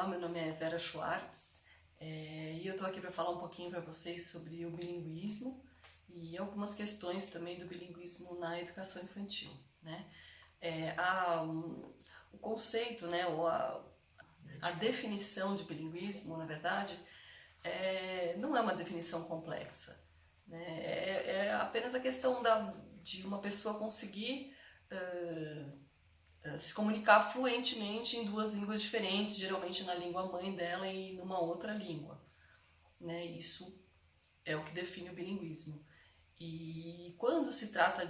Olá, meu nome é Vera Schwartz e eu estou aqui para falar um pouquinho para vocês sobre o bilinguismo e algumas questões também do bilinguismo na educação infantil, né? O conceito, né, ou a definição de bilinguismo, na verdade, não é uma definição complexa, né? É apenas a questão de uma pessoa conseguir se comunicar fluentemente em duas línguas diferentes, geralmente na língua mãe dela e numa outra língua, né? Isso é o que define o bilinguismo. E quando se trata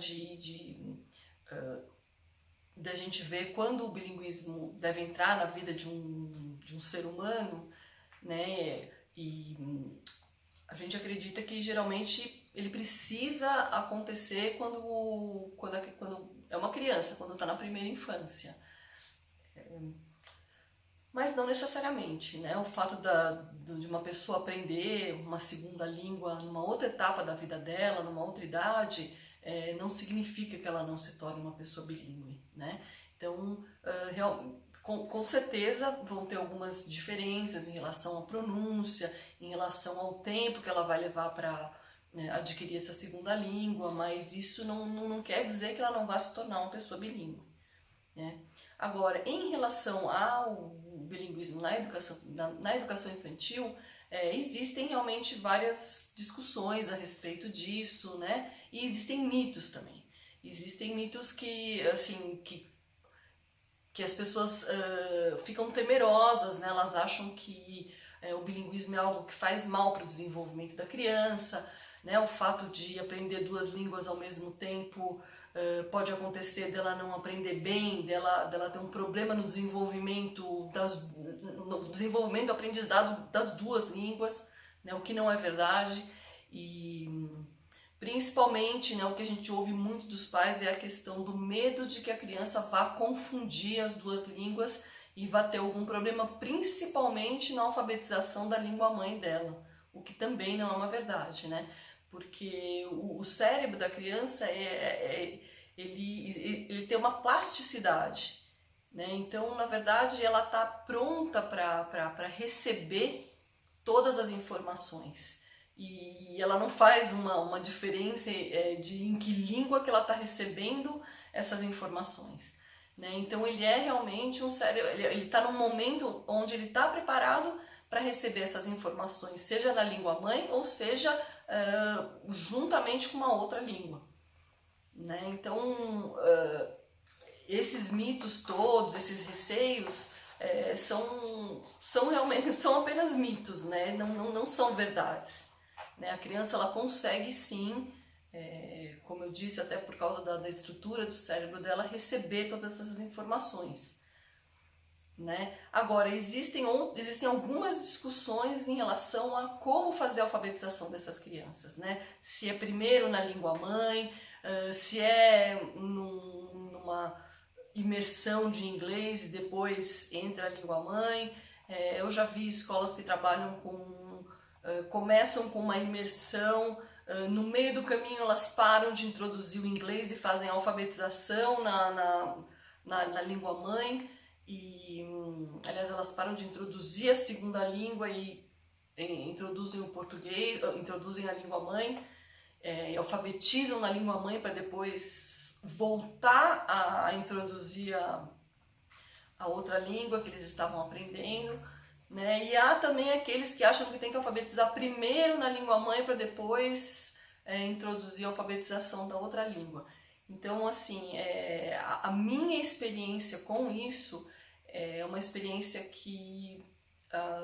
da gente ver quando o bilinguismo deve entrar na vida de um ser humano, né? E a gente acredita que geralmente ele precisa acontecer quando é uma criança, quando está na primeira infância. Mas não necessariamente, né? O fato de uma pessoa aprender uma segunda língua numa outra etapa da vida dela, numa outra idade, não significa que ela não se torne uma pessoa bilíngue, né? Então, com certeza vão ter algumas diferenças em relação à pronúncia, em relação ao tempo que ela vai levar para adquirir essa segunda língua, mas isso não quer dizer que ela não vai se tornar uma pessoa bilíngue, né? Agora, em relação ao bilinguismo na educação infantil, existem realmente várias discussões a respeito disso, né? E existem mitos também. Existem mitos que as pessoas ficam temerosas, né? Elas acham que o bilinguismo é algo que faz mal para o desenvolvimento da criança, né? O fato de aprender duas línguas ao mesmo tempo pode acontecer dela não aprender bem, dela ter um problema no desenvolvimento do aprendizado das duas línguas, né? O que não é verdade. E principalmente, né, o que a gente ouve muito dos pais é a questão do medo de que a criança vá confundir as duas línguas e vá ter algum problema, principalmente na alfabetização da língua mãe dela, o que também não é uma verdade, né? Porque o cérebro da criança ele tem uma plasticidade, né? Então, na verdade, ela está pronta para receber todas as informações. E ela não faz uma diferença em que língua que ela está recebendo essas informações, né? Então ele é realmente um cérebro, ele está num momento onde ele está preparado para receber essas informações, seja na língua mãe ou seja juntamente com uma outra língua, né? Então esses mitos todos, esses receios são realmente são apenas mitos, né? Não são verdades. A criança ela consegue sim, como eu disse, até por causa da estrutura do cérebro dela, receber todas essas informações, né? Agora, existem algumas discussões em relação a como fazer a alfabetização dessas crianças, né? Se é primeiro na língua mãe, se é numa imersão de inglês e depois entra a língua mãe. Eu já vi escolas que trabalham começam com uma imersão, no meio do caminho elas param de introduzir o inglês e fazem a alfabetização na língua mãe, e aliás elas param de introduzir a segunda língua e introduzem o português, introduzem a língua mãe, alfabetizam na língua mãe para depois voltar a introduzir a outra língua que eles estavam aprendendo, né? E há também aqueles que acham que tem que alfabetizar primeiro na língua mãe para depois introduzir a alfabetização da outra língua. Então, assim, a minha experiência com isso é uma experiência que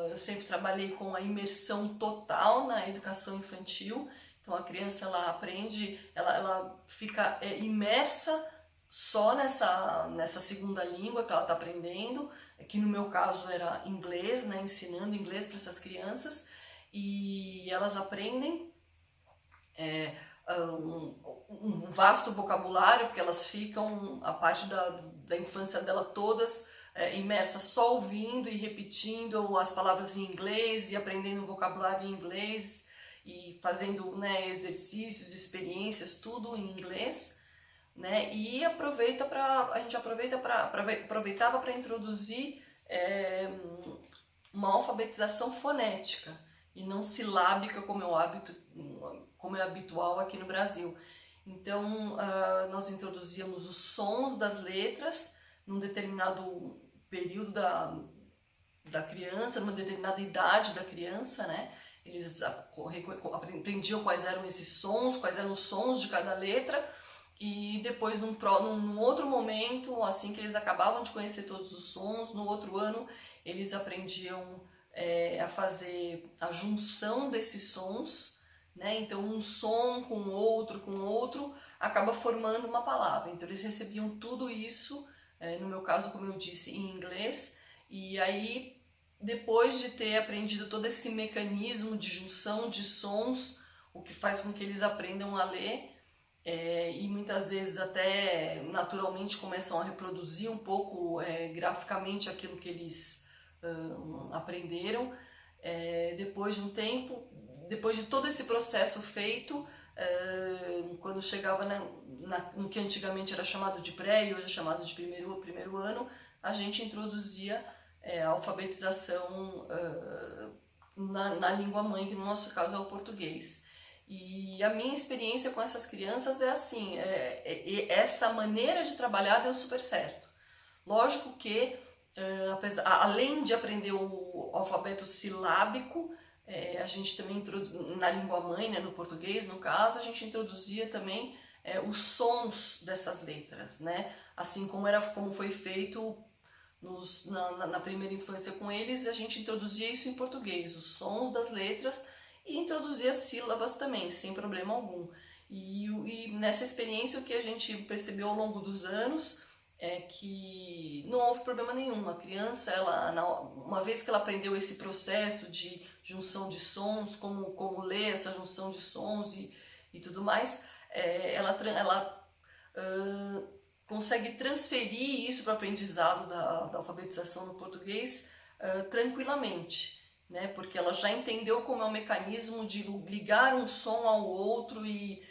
eu sempre trabalhei com a imersão total na educação infantil. Então, a criança ela aprende, ela fica imersa só nessa segunda língua que ela está aprendendo, que no meu caso era inglês, né, ensinando inglês para essas crianças, e elas aprendem um vasto vocabulário, porque elas ficam a parte da infância dela todas imersas só ouvindo e repetindo as palavras em inglês e aprendendo o vocabulário em inglês e fazendo, né, exercícios, experiências, tudo em inglês, né? E a gente aproveitava para introduzir uma alfabetização fonética e não silábica como é habitual aqui no Brasil. Então, nós introduzíamos os sons das letras num determinado período da criança, numa determinada idade da criança, né? Eles aprendiam quais eram esses sons, quais eram os sons de cada letra, e depois, num outro momento, assim que eles acabavam de conhecer todos os sons, no outro ano eles aprendiam a fazer a junção desses sons, né? Então um som com outro, acaba formando uma palavra. Então eles recebiam tudo isso, no meu caso, como eu disse, em inglês, e aí depois de ter aprendido todo esse mecanismo de junção de sons, o que faz com que eles aprendam a ler, e muitas vezes até naturalmente começam a reproduzir um pouco graficamente aquilo que eles aprenderam. Depois de um tempo, depois de todo esse processo feito, quando chegava no que antigamente era chamado de pré e hoje é chamado de primeiro ano, a gente introduzia a alfabetização na língua mãe, que no nosso caso é o português. E a minha experiência com essas crianças é assim, essa maneira de trabalhar deu super certo. Lógico que, além de aprender o alfabeto silábico, a gente também, na língua mãe, né, no português no caso, a gente introduzia também os sons dessas letras, né? Assim como foi feito na primeira infância com eles, a gente introduzia isso em português, os sons das letras, e introduzia sílabas também, sem problema algum. E nessa experiência o que a gente percebeu ao longo dos anos é que não houve problema nenhum. A criança, uma vez que ela aprendeu esse processo de junção de sons, como ler essa junção de sons e tudo mais, ela consegue transferir isso para o aprendizado da alfabetização no português tranquilamente, né? Porque ela já entendeu como é o mecanismo de ligar um som ao outro e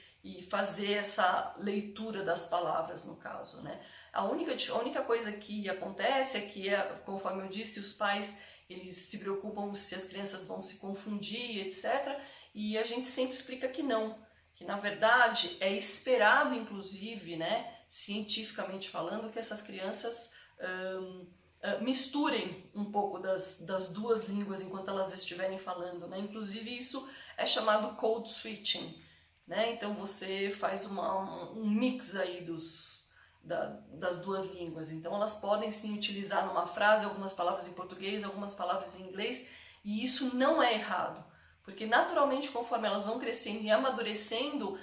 fazer essa leitura das palavras, no caso, né? A única coisa que acontece é que, conforme eu disse, os pais eles se preocupam se as crianças vão se confundir, etc. E a gente sempre explica que não, que na verdade é esperado, inclusive, né, cientificamente falando, que essas crianças misturem um pouco das duas línguas enquanto elas estiverem falando, né? Inclusive isso é chamado code switching, né? Então você faz um mix aí das duas línguas. Então elas podem sim utilizar numa frase algumas palavras em português, algumas palavras em inglês, e isso não é errado, porque naturalmente conforme elas vão crescendo e amadurecendo,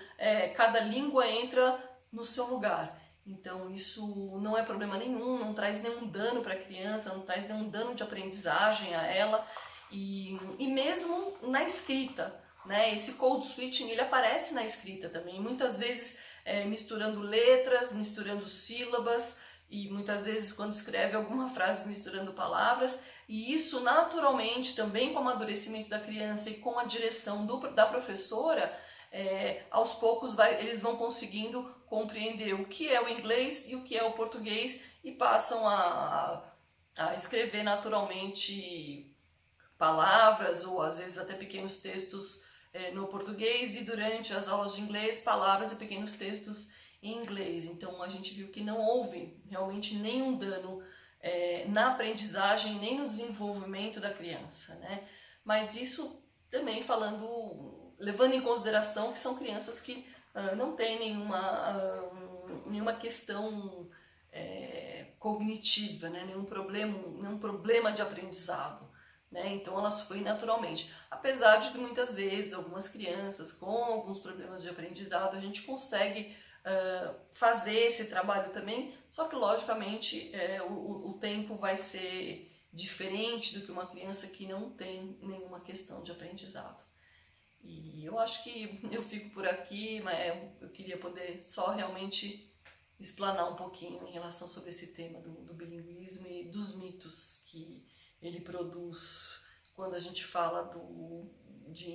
cada língua entra no seu lugar. Então isso não é problema nenhum, não traz nenhum dano para a criança, não traz nenhum dano de aprendizagem a ela, e mesmo na escrita, né? Esse code switching ele aparece na escrita também, muitas vezes misturando letras, misturando sílabas, e muitas vezes quando escreve alguma frase misturando palavras, e isso naturalmente também com o amadurecimento da criança e com a direção da professora, aos poucos eles vão conseguindo compreender o que é o inglês e o que é o português e passam a escrever naturalmente palavras ou às vezes até pequenos textos no português, e durante as aulas de inglês, palavras e pequenos textos em inglês. Então a gente viu que não houve realmente nenhum dano na aprendizagem nem no desenvolvimento da criança, né? Mas isso também levando em consideração que são crianças que não têm nenhuma questão cognitiva, né? nenhum problema de aprendizado. Né? Então elas fluem naturalmente, apesar de que muitas vezes algumas crianças com alguns problemas de aprendizado a gente consegue fazer esse trabalho também, só que logicamente o tempo vai ser diferente do que uma criança que não tem nenhuma questão de aprendizado. E eu acho que eu fico por aqui, mas eu queria poder só realmente explanar um pouquinho em relação sobre esse tema do bilinguismo e dos mitos que ele produz quando a gente fala de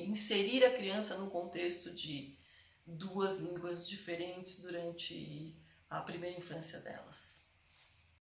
inserir a criança num contexto de duas línguas diferentes durante a primeira infância delas.